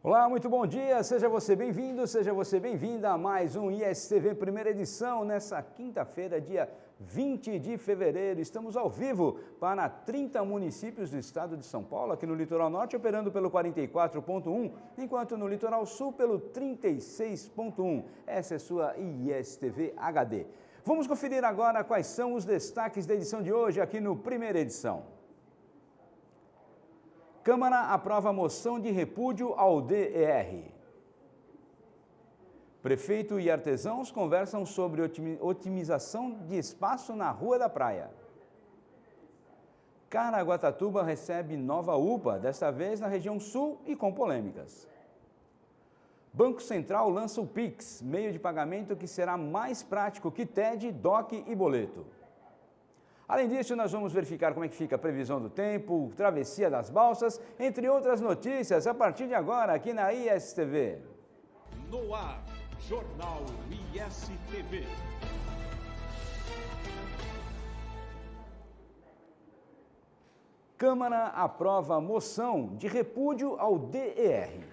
Olá, muito bom dia, seja você bem-vindo, seja você bem-vinda a mais um ISTV primeira edição, nessa quinta-feira, dia 20 de fevereiro. Estamos ao vivo para 30 municípios do estado de São Paulo, aqui no Litoral Norte, operando pelo 44.1, enquanto no Litoral Sul pelo 36.1. Essa é sua ISTV HD. Vamos conferir agora quais são os destaques da edição de hoje, aqui no primeira edição. Câmara aprova moção de repúdio ao DER. Prefeito e artesãos conversam sobre otimização de espaço na Rua da Praia. Caraguatatuba recebe nova UPA, desta vez na região sul e com polêmicas. Banco Central lança o Pix, meio de pagamento que será mais prático que TED, DOC e boleto. Além disso, nós vamos verificar como é que fica a previsão do tempo, travessia das balsas, entre outras notícias, a partir de agora, aqui na ISTV. No ar, Jornal ISTV. Câmara aprova moção de repúdio ao DER.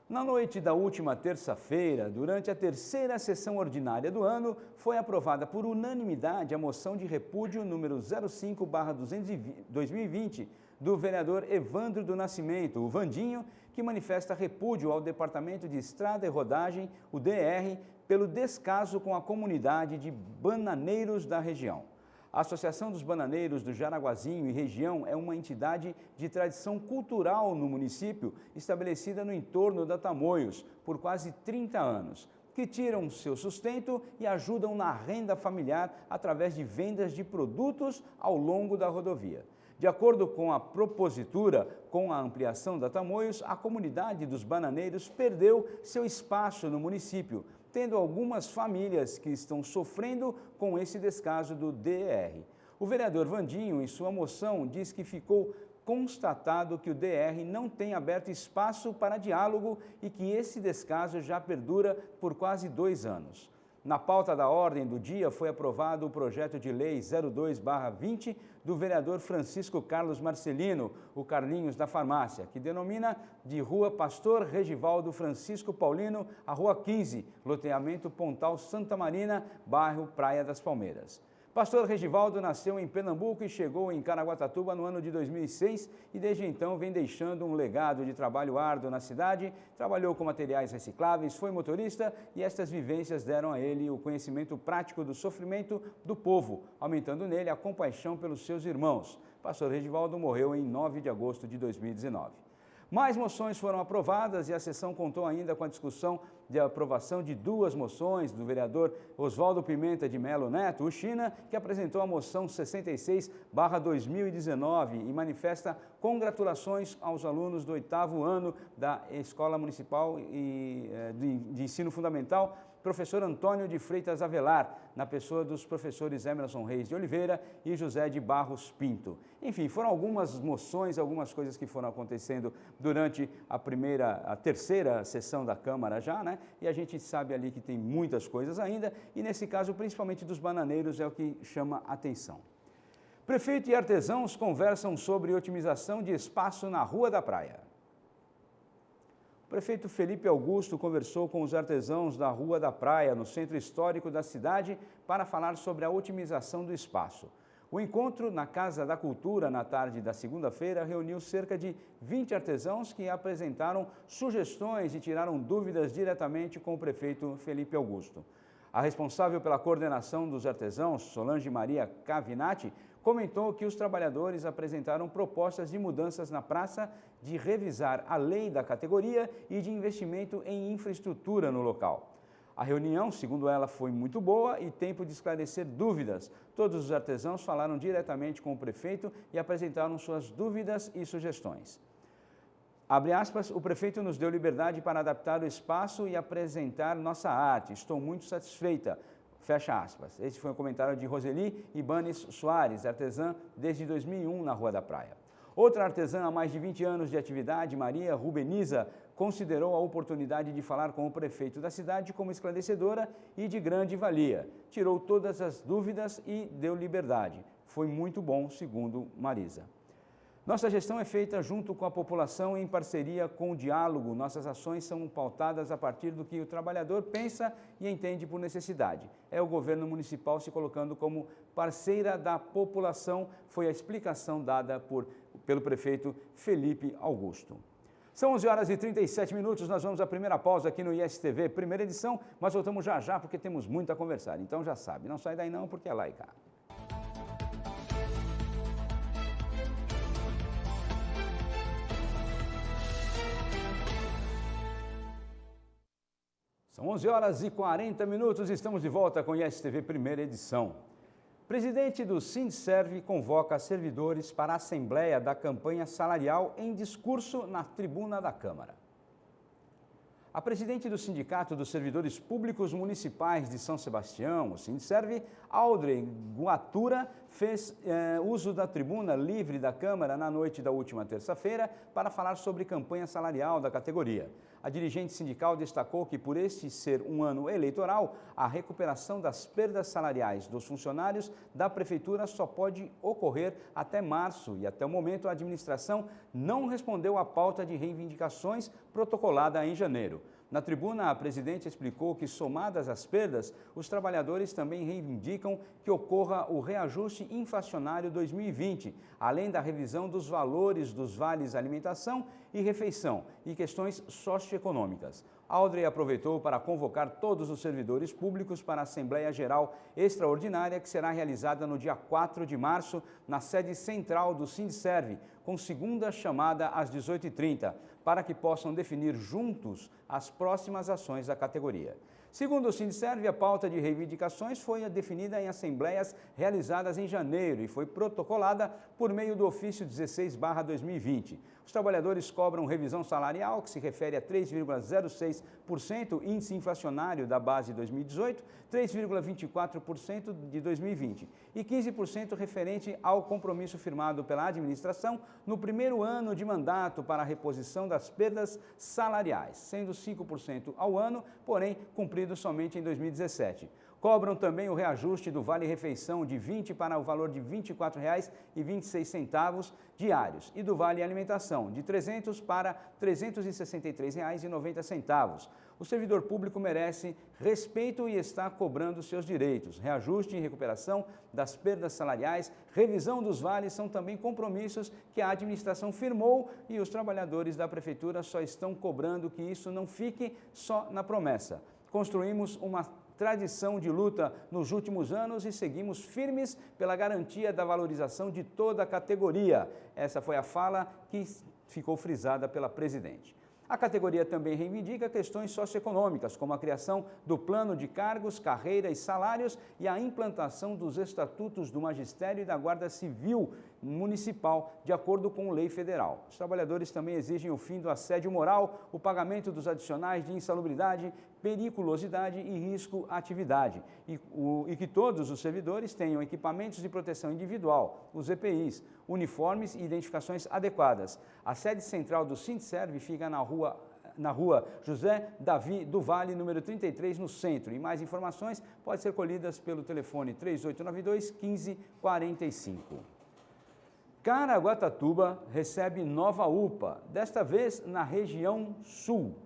Na noite da última terça-feira, durante a terceira sessão ordinária do ano, foi aprovada por unanimidade a moção de repúdio número 05/2020 do vereador Evandro do Nascimento, o Vandinho, que manifesta repúdio ao Departamento de Estrada e Rodagem, o DR, pelo descaso com a comunidade de bananeiros da região. A Associação dos Bananeiros do Jaraguazinho e região é uma entidade de tradição cultural no município, estabelecida no entorno da Tamoios por quase 30 anos, que tiram seu sustento e ajudam na renda familiar através de vendas de produtos ao longo da rodovia. De acordo com a propositura, com a ampliação da Tamoios, a comunidade dos bananeiros perdeu seu espaço no município, tendo algumas famílias que estão sofrendo com esse descaso do DER. O vereador Vandinho, em sua moção, diz que ficou constatado que o DR não tem aberto espaço para diálogo e que esse descaso já perdura por quase 2 anos. Na pauta da ordem do dia foi aprovado o projeto de lei 02/20 do vereador Francisco Carlos Marcelino, o Carlinhos da Farmácia, que denomina de Rua Pastor Regivaldo Francisco Paulino a Rua 15, loteamento Pontal Santa Marina, bairro Praia das Palmeiras. Pastor Regivaldo nasceu em Pernambuco e chegou em Caraguatatuba no ano de 2006 e desde então vem deixando um legado de trabalho árduo na cidade, trabalhou com materiais recicláveis, foi motorista e estas vivências deram a ele o conhecimento prático do sofrimento do povo, aumentando nele a compaixão pelos seus irmãos. Pastor Regivaldo morreu em 9 de agosto de 2019. Mais moções foram aprovadas e a sessão contou ainda com a discussão de aprovação de 2 moções do vereador Oswaldo Pimenta de Melo Neto, o China, que apresentou a moção 66/2019 e manifesta congratulações aos alunos do 8º ano da Escola Municipal de Ensino Fundamental, professor Antônio de Freitas Avelar, na pessoa dos professores Emerson Reis de Oliveira e José de Barros Pinto. Enfim, foram algumas moções, algumas coisas que foram acontecendo durante a terceira sessão da Câmara já, né? E a gente sabe ali que tem muitas coisas ainda, e nesse caso, principalmente dos bananeiros, é o que chama atenção. Prefeito e artesãos conversam sobre otimização de espaço na Rua da Praia. O prefeito Felipe Augusto conversou com os artesãos da Rua da Praia, no centro histórico da cidade, para falar sobre a otimização do espaço. O encontro na Casa da Cultura, na tarde da segunda-feira, reuniu cerca de 20 artesãos que apresentaram sugestões e tiraram dúvidas diretamente com o prefeito Felipe Augusto. A responsável pela coordenação dos artesãos, Solange Maria Cavinati, comentou que os trabalhadores apresentaram propostas de mudanças na praça, de revisar a lei da categoria e de investimento em infraestrutura no local. A reunião, segundo ela, foi muito boa e tempo de esclarecer dúvidas. Todos os artesãos falaram diretamente com o prefeito e apresentaram suas dúvidas e sugestões. Abre aspas, o prefeito nos deu liberdade para adaptar o espaço e apresentar nossa arte. Estou muito satisfeita. Fecha aspas. Esse foi o comentário de Roseli Ibanes Soares, artesã desde 2001 na Rua da Praia. Outra artesã há mais de 20 anos de atividade, Maria Rubeniza, considerou a oportunidade de falar com o prefeito da cidade como esclarecedora e de grande valia. Tirou todas as dúvidas e deu liberdade. Foi muito bom, segundo Marisa. Nossa gestão é feita junto com a população em parceria com o diálogo. Nossas ações são pautadas a partir do que o trabalhador pensa e entende por necessidade. É o governo municipal se colocando como parceira da população, foi a explicação dada pelo prefeito Felipe Augusto. São 11h37, nós vamos à primeira pausa aqui no ISTV, primeira edição, mas voltamos já já porque temos muito a conversar. Então já sabe, não sai daí não porque é lá e cá. São 11h40, estamos de volta com o ISTV primeira edição. Presidente do Sindserv convoca servidores para a Assembleia da Campanha Salarial em discurso na tribuna da Câmara. A presidente do Sindicato dos Servidores Públicos Municipais de São Sebastião, o Sindserv, Audrey Guatura, fez uso da tribuna livre da Câmara na noite da última terça-feira para falar sobre campanha salarial da categoria. A dirigente sindical destacou que, por este ser um ano eleitoral, a recuperação das perdas salariais dos funcionários da Prefeitura só pode ocorrer até março e, até o momento, a administração não respondeu à pauta de reivindicações protocolada em janeiro. Na tribuna, a presidente explicou que, somadas as perdas, os trabalhadores também reivindicam que ocorra o reajuste inflacionário 2020, além da revisão dos valores dos vales alimentação e refeição e questões socioeconômicas. Audrey aproveitou para convocar todos os servidores públicos para a Assembleia Geral Extraordinária, que será realizada no dia 4 de março, na sede central do Sindserv, com segunda chamada às 18h30, para que possam definir juntos as próximas ações da categoria. Segundo o Sindserv, a pauta de reivindicações foi definida em assembleias realizadas em janeiro e foi protocolada por meio do ofício 16/2020. Os trabalhadores cobram revisão salarial, que se refere a 3,06% índice inflacionário da base 2018, 3,24% de 2020 e 15% referente ao compromisso firmado pela administração no primeiro ano de mandato para a reposição das perdas salariais, sendo 5% ao ano, porém cumprido somente em 2017. Cobram também o reajuste do Vale-Refeição de 20 para o valor de R$ 24,26 diários e do Vale Alimentação de 300 para R$ 363,90. O servidor público merece respeito e está cobrando seus direitos. Reajuste e recuperação das perdas salariais, revisão dos vales são também compromissos que a administração firmou e os trabalhadores da Prefeitura só estão cobrando que isso não fique só na promessa. Construímos uma tradição de luta nos últimos anos e seguimos firmes pela garantia da valorização de toda a categoria. Essa foi a fala que ficou frisada pela presidente. A categoria também reivindica questões socioeconômicas, como a criação do plano de cargos, carreira e salários e a implantação dos estatutos do Magistério e da Guarda Civil Municipal, de acordo com lei federal. Os trabalhadores também exigem o fim do assédio moral, o pagamento dos adicionais de insalubridade, periculosidade e risco à atividade, e que todos os servidores tenham equipamentos de proteção individual, os EPIs, uniformes e identificações adequadas. A sede central do Sindserv fica na rua José Davi do Vale, número 33, no centro. E mais informações podem ser colhidas pelo telefone 3892-1545. Caraguatatuba recebe nova UPA, desta vez na região sul.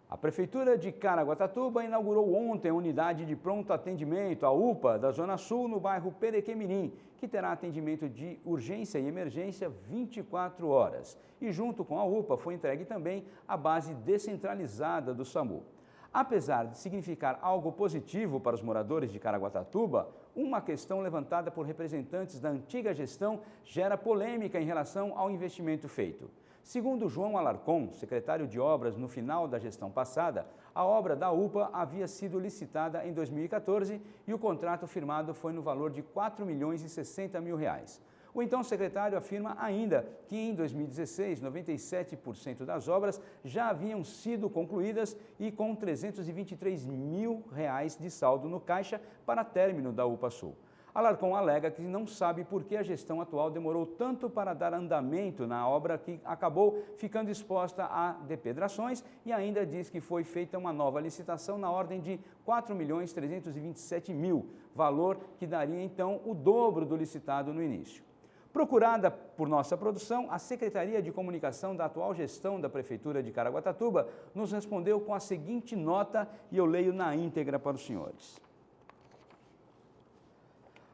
A Prefeitura de Caraguatatuba inaugurou ontem a unidade de pronto atendimento, a UPA, da Zona Sul, no bairro Perequemirim, que terá atendimento de urgência e emergência 24 horas. E junto com a UPA foi entregue também a base descentralizada do SAMU. Apesar de significar algo positivo para os moradores de Caraguatatuba, uma questão levantada por representantes da antiga gestão gera polêmica em relação ao investimento feito. Segundo João Alarcon, secretário de Obras no final da gestão passada, a obra da UPA havia sido licitada em 2014 e o contrato firmado foi no valor de R$ 4.060.000. O então secretário afirma ainda que em 2016, 97% das obras já haviam sido concluídas e com R$ 323.000 de saldo no caixa para término da UPA Sul. Alarcon alega que não sabe por que a gestão atual demorou tanto para dar andamento na obra que acabou ficando exposta a depedrações e ainda diz que foi feita uma nova licitação na ordem de R$ 4.327.000, valor que daria então o dobro do licitado no início. Procurada por nossa produção, a Secretaria de Comunicação da atual gestão da Prefeitura de Caraguatatuba nos respondeu com a seguinte nota e eu leio na íntegra para os senhores.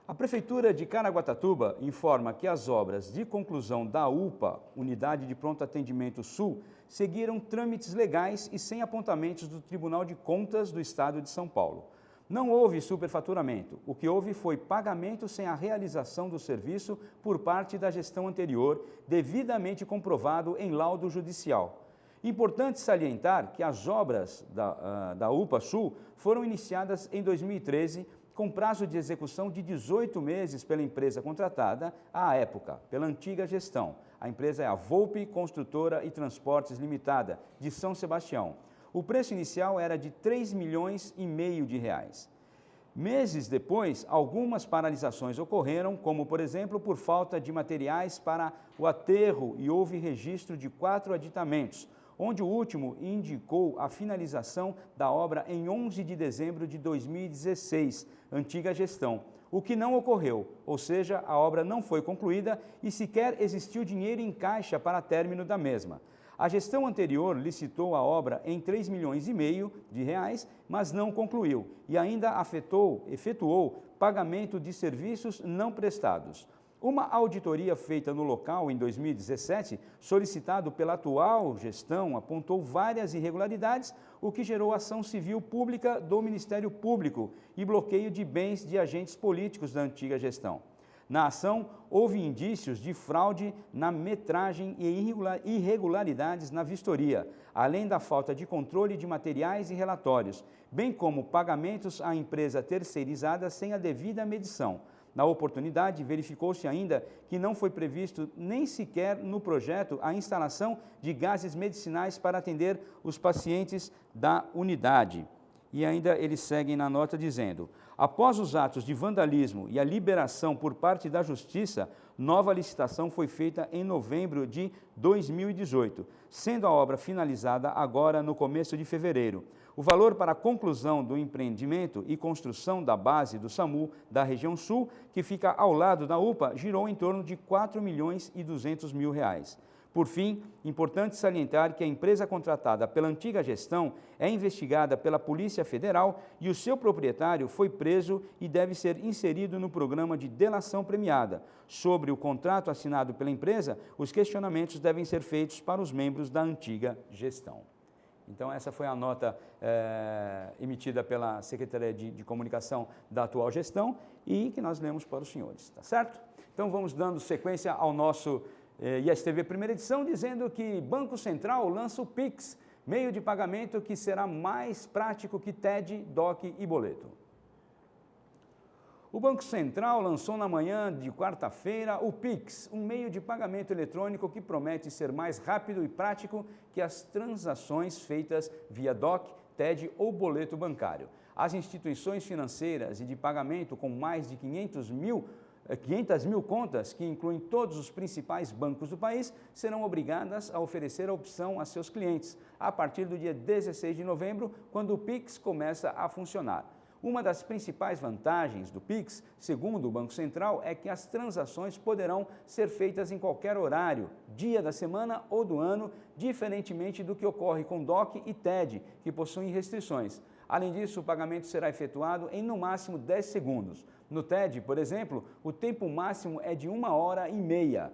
A Prefeitura de Caraguatatuba informa que as obras de conclusão da UPA, Unidade de Pronto Atendimento Sul, seguiram trâmites legais e sem apontamentos do Tribunal de Contas do Estado de São Paulo. Não houve superfaturamento, o que houve foi pagamento sem a realização do serviço por parte da gestão anterior, devidamente comprovado em laudo judicial. Importante salientar que as obras da UPA Sul foram iniciadas em 2013, com prazo de execução de 18 meses pela empresa contratada à época, pela antiga gestão. A empresa é a Volpe Construtora e Transportes Limitada, de São Sebastião. O preço inicial era de R$ 3,5 milhões de reais. Meses depois, algumas paralisações ocorreram, como, por exemplo, por falta de materiais para o aterro e houve registro de 4 aditamentos, onde o último indicou a finalização da obra em 11 de dezembro de 2016, antiga gestão, o que não ocorreu, ou seja, a obra não foi concluída e sequer existiu dinheiro em caixa para término da mesma. A gestão anterior licitou a obra em R$ 3,5 milhões de reais, mas não concluiu e ainda efetuou pagamento de serviços não prestados. Uma auditoria feita no local em 2017, solicitado pela atual gestão, apontou várias irregularidades, o que gerou ação civil pública do Ministério Público e bloqueio de bens de agentes políticos da antiga gestão. Na ação, houve indícios de fraude na metragem e irregularidades na vistoria, além da falta de controle de materiais e relatórios, bem como pagamentos à empresa terceirizada sem a devida medição. Na oportunidade, verificou-se ainda que não foi previsto nem sequer no projeto a instalação de gases medicinais para atender os pacientes da unidade. E ainda eles seguem na nota dizendo: após os atos de vandalismo e a liberação por parte da Justiça, nova licitação foi feita em novembro de 2018, sendo a obra finalizada agora no começo de fevereiro. O valor para a conclusão do empreendimento e construção da base do SAMU da região sul, que fica ao lado da UPA, girou em torno de R$ 4.200.000. Por fim, importante salientar que a empresa contratada pela antiga gestão é investigada pela Polícia Federal e o seu proprietário foi preso e deve ser inserido no programa de delação premiada. Sobre o contrato assinado pela empresa, os questionamentos devem ser feitos para os membros da antiga gestão. Então, essa foi a nota emitida pela Secretaria de Comunicação da atual gestão e que nós lemos para os senhores, tá certo? Então, vamos dando sequência ao nosso ISTV primeira edição, dizendo que Banco Central lança o Pix, meio de pagamento que será mais prático que TED, DOC e boleto. O Banco Central lançou na manhã de quarta-feira o Pix, um meio de pagamento eletrônico que promete ser mais rápido e prático que as transações feitas via DOC, TED ou boleto bancário. As instituições financeiras e de pagamento com mais de 500 mil contas, que incluem todos os principais bancos do país, serão obrigadas a oferecer a opção a seus clientes, a partir do dia 16 de novembro, quando o Pix começa a funcionar. Uma das principais vantagens do Pix, segundo o Banco Central, é que as transações poderão ser feitas em qualquer horário, dia da semana ou do ano, diferentemente do que ocorre com DOC e TED, que possuem restrições. Além disso, o pagamento será efetuado em no máximo 10 segundos. No TED, por exemplo, o tempo máximo é de 1h30.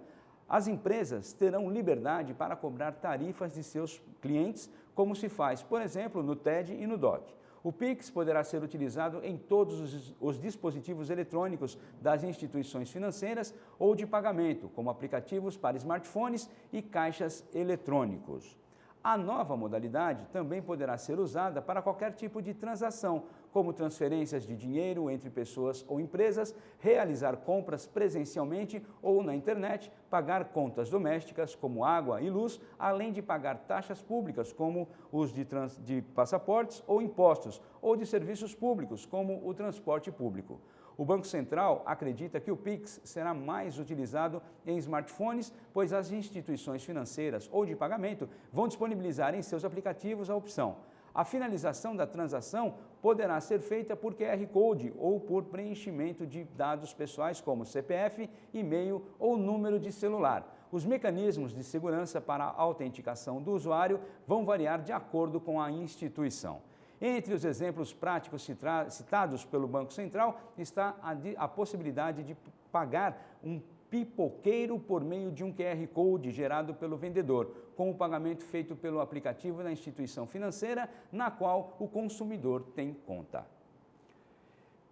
As empresas terão liberdade para cobrar tarifas de seus clientes, como se faz, por exemplo, no TED e no DOC. O Pix poderá ser utilizado em todos os dispositivos eletrônicos das instituições financeiras ou de pagamento, como aplicativos para smartphones e caixas eletrônicos. A nova modalidade também poderá ser usada para qualquer tipo de transação, como transferências de dinheiro entre pessoas ou empresas, realizar compras presencialmente ou na internet, pagar contas domésticas como água e luz, além de pagar taxas públicas como os de passaportes ou impostos, ou de serviços públicos como o transporte público. O Banco Central acredita que o Pix será mais utilizado em smartphones, pois as instituições financeiras ou de pagamento vão disponibilizar em seus aplicativos a opção. A finalização da transação poderá ser feita por QR Code ou por preenchimento de dados pessoais como CPF, e-mail ou número de celular. Os mecanismos de segurança para a autenticação do usuário vão variar de acordo com a instituição. Entre os exemplos práticos citados pelo Banco Central está a possibilidade de pagar um pipoqueiro por meio de um QR Code gerado pelo vendedor, com o pagamento feito pelo aplicativo da instituição financeira na qual o consumidor tem conta.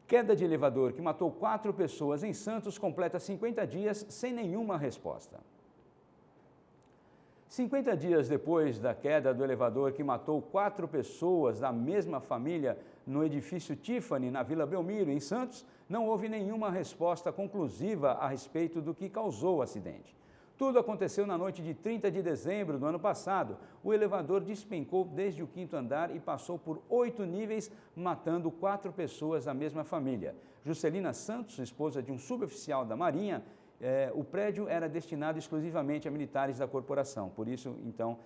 Queda de elevador que matou 4 pessoas em Santos completa 50 dias sem nenhuma resposta. 50 dias depois da queda do elevador que matou 4 pessoas da mesma família no edifício Tiffany, na Vila Belmiro, em Santos, não houve nenhuma resposta conclusiva a respeito do que causou o acidente. Tudo aconteceu na noite de 30 de dezembro do ano passado. O elevador despencou desde o 5º andar e passou por 8 níveis, matando 4 pessoas da mesma família. Juscelina Santos, esposa de um suboficial da Marinha, o prédio era destinado exclusivamente a militares da corporação, por isso, então,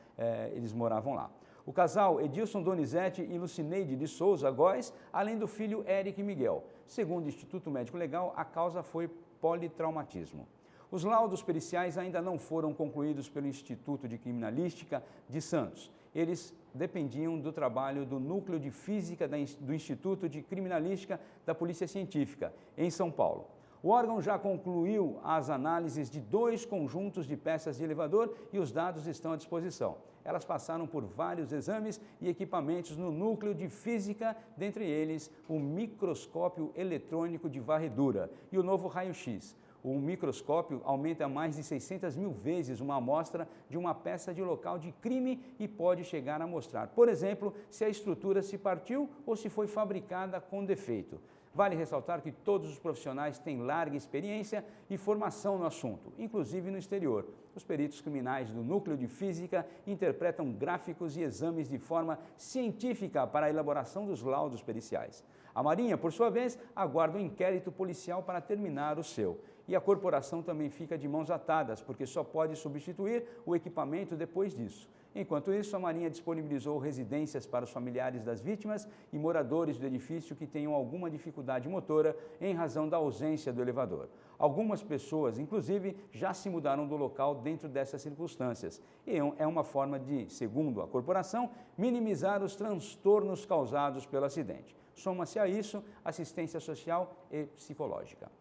eles moravam lá. O casal Edilson Donizete e Lucineide de Souza Góes, além do filho Eric Miguel. Segundo o Instituto Médico Legal, a causa foi politraumatismo. Os laudos periciais ainda não foram concluídos pelo Instituto de Criminalística de Santos. Eles dependiam do trabalho do Núcleo de Física do Instituto de Criminalística da Polícia Científica, em São Paulo. O órgão já concluiu as análises de 2 conjuntos de peças de elevador e os dados estão à disposição. Elas passaram por vários exames e equipamentos no núcleo de física, dentre eles o microscópio eletrônico de varredura e o novo raio-x. O microscópio aumenta mais de 600 mil vezes uma amostra de uma peça de local de crime e pode chegar a mostrar, por exemplo, se a estrutura se partiu ou se foi fabricada com defeito. Vale ressaltar que todos os profissionais têm larga experiência e formação no assunto, inclusive no exterior. Os peritos criminais do Núcleo de Física interpretam gráficos e exames de forma científica para a elaboração dos laudos periciais. A Marinha, por sua vez, aguarda um inquérito policial para terminar o seu. E a corporação também fica de mãos atadas, porque só pode substituir o equipamento depois disso. Enquanto isso, a Marinha disponibilizou residências para os familiares das vítimas e moradores do edifício que tenham alguma dificuldade motora em razão da ausência do elevador. Algumas pessoas, inclusive, já se mudaram do local dentro dessas circunstâncias. E é uma forma de, segundo a corporação, minimizar os transtornos causados pelo acidente. Soma-se a isso assistência social e psicológica.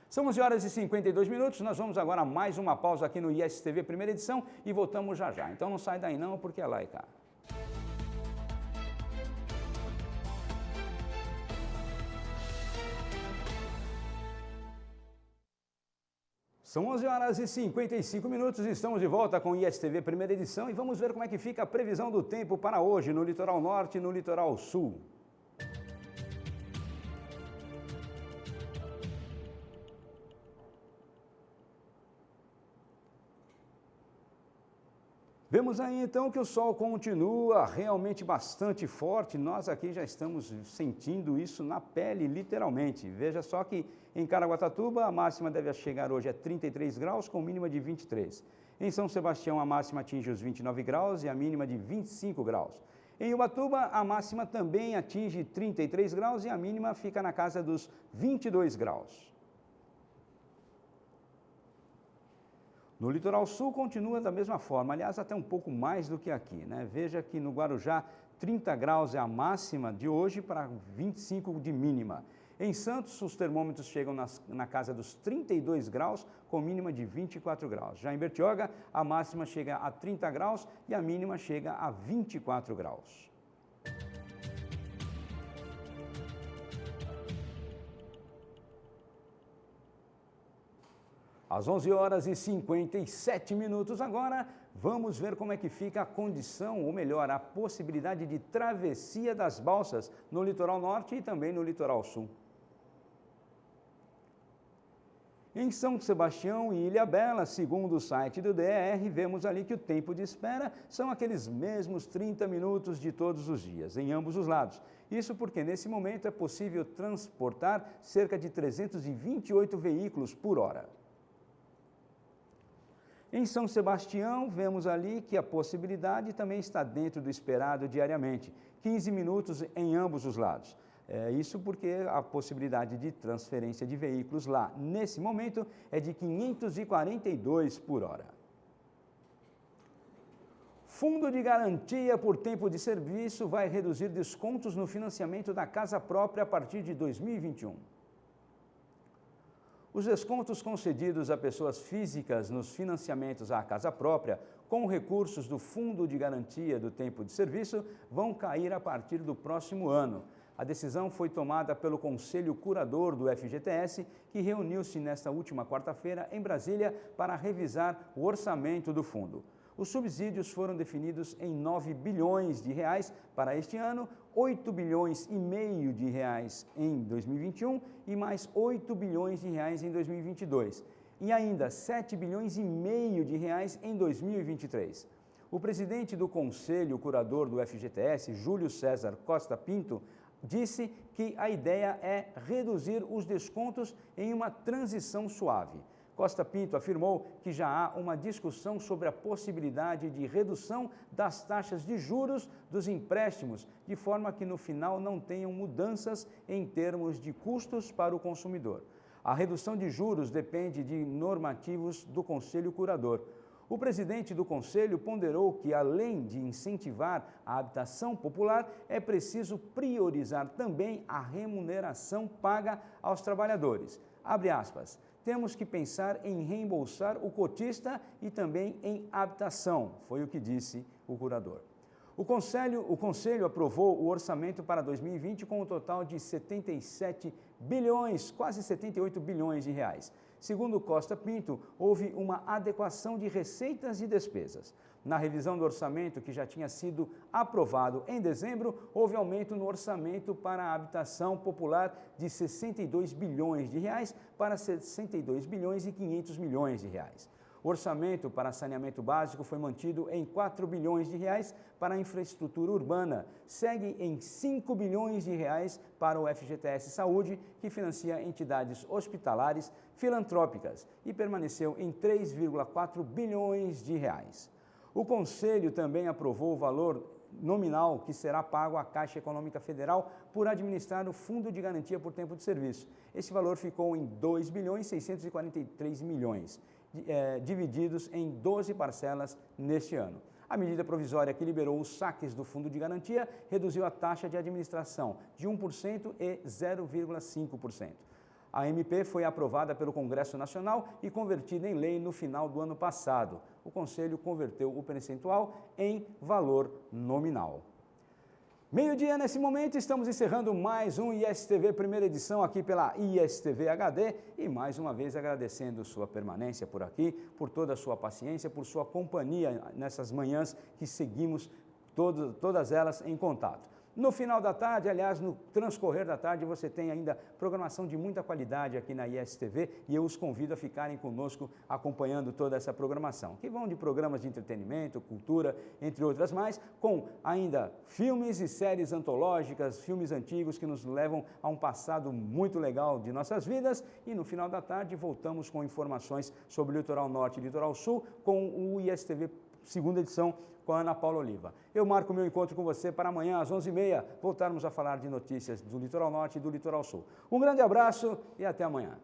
São 11 horas e 52 minutos, nós vamos agora a mais uma pausa aqui no ISTV Primeira Edição e voltamos já já. Então não sai daí não, porque é lá e cá. São 11 horas e 55 minutos, estamos de volta com o ISTV Primeira Edição e vamos ver como é que fica a previsão do tempo para hoje no litoral norte e no litoral sul. Vemos aí então que o sol continua realmente bastante forte, nós aqui já estamos sentindo isso na pele, literalmente. Veja só que em Caraguatatuba a máxima deve chegar hoje a 33 graus com mínima de 23. Em São Sebastião a máxima atinge os 29 graus e a mínima de 25 graus. Em Ubatuba a máxima também atinge 33 graus e a mínima fica na casa dos 22 graus. No litoral sul continua da mesma forma, aliás, até um pouco mais do que aqui, né? Veja que no Guarujá, 30 graus é a máxima de hoje para 25 de mínima. Em Santos, os termômetros chegam na casa dos 32 graus, com mínima de 24 graus. Já em Bertioga, a máxima chega a 30 graus e a mínima chega a 24 graus. Às 11 horas e 57 minutos agora, vamos ver como é que fica a condição, ou melhor, a possibilidade de travessia das balsas no litoral norte e também no litoral sul. Em São Sebastião e Ilhabela, segundo o site do DR, vemos ali que o tempo de espera são aqueles mesmos 30 minutos de todos os dias, em ambos os lados. Isso porque nesse momento é possível transportar cerca de 328 veículos por hora. Em São Sebastião, vemos ali que a possibilidade também está dentro do esperado diariamente, 15 minutos em ambos os lados. Isso porque a possibilidade de transferência de veículos lá, nesse momento, é de 542 por hora. Fundo de Garantia por Tempo de Serviço vai reduzir descontos no financiamento da casa própria a partir de 2021. Os descontos concedidos a pessoas físicas nos financiamentos à casa própria, com recursos do Fundo de Garantia do Tempo de Serviço, vão cair a partir do próximo ano. A decisão foi tomada pelo Conselho Curador do FGTS, que reuniu-se nesta última quarta-feira em Brasília para revisar o orçamento do fundo. Os subsídios foram definidos em 9 bilhões de reais para este ano, 8 bilhões e meio de reais em 2021 e mais 8 bilhões de reais em 2022. E ainda 7 bilhões e meio de reais em 2023. O presidente do Conselho Curador do FGTS, Júlio César Costa Pinto, disse que a ideia é reduzir os descontos em uma transição suave. Costa Pinto afirmou que já há uma discussão sobre a possibilidade de redução das taxas de juros dos empréstimos, de forma que no final não tenham mudanças em termos de custos para o consumidor. A redução de juros depende de normativos do Conselho Curador. O presidente do Conselho ponderou que, além de incentivar a habitação popular, é preciso priorizar também a remuneração paga aos trabalhadores. Abre aspas, temos que pensar em reembolsar o cotista e também em habitação, foi o que disse o curador. O Conselho aprovou o orçamento para 2020 com um total de 77 bilhões, quase 78 bilhões de reais. Segundo Costa Pinto, houve uma adequação de receitas e despesas. Na revisão do orçamento, que já tinha sido aprovado em dezembro, houve aumento no orçamento para a habitação popular de 62 bilhões de reais para 62 bilhões e 500 milhões de reais. O orçamento para saneamento básico foi mantido em 4 bilhões de reais para a infraestrutura urbana. Segue em 5 bilhões de reais para o FGTS Saúde, que financia entidades hospitalares filantrópicas, e permaneceu em 3,4 bilhões de reais. O Conselho também aprovou o valor nominal que será pago à Caixa Econômica Federal por administrar o Fundo de Garantia por Tempo de Serviço. Esse valor ficou em 2 bilhões 643 milhões. Divididos em 12 parcelas neste ano. A medida provisória que liberou os saques do Fundo de Garantia reduziu a taxa de administração de 1% e 0,5%. A MP foi aprovada pelo Congresso Nacional e convertida em lei no final do ano passado. O Conselho converteu o percentual em valor nominal. Meio-dia, nesse momento, estamos encerrando mais um ISTV Primeira Edição aqui pela ISTV HD e mais uma vez agradecendo sua permanência por aqui, por toda a sua paciência, por sua companhia nessas manhãs que seguimos todas elas em contato. No final da tarde, aliás, no transcorrer da tarde, você tem ainda programação de muita qualidade aqui na ISTV e eu os convido a ficarem conosco acompanhando toda essa programação, que vão de programas de entretenimento, cultura, entre outras mais, com ainda filmes e séries antológicas, filmes antigos que nos levam a um passado muito legal de nossas vidas e no final da tarde voltamos com informações sobre o Litoral Norte e Litoral Sul com o ISTV segunda edição com a Ana Paula Oliva. Eu marco meu encontro com você para amanhã às 11h30, voltarmos a falar de notícias do Litoral Norte e do Litoral Sul. Um grande abraço e até amanhã.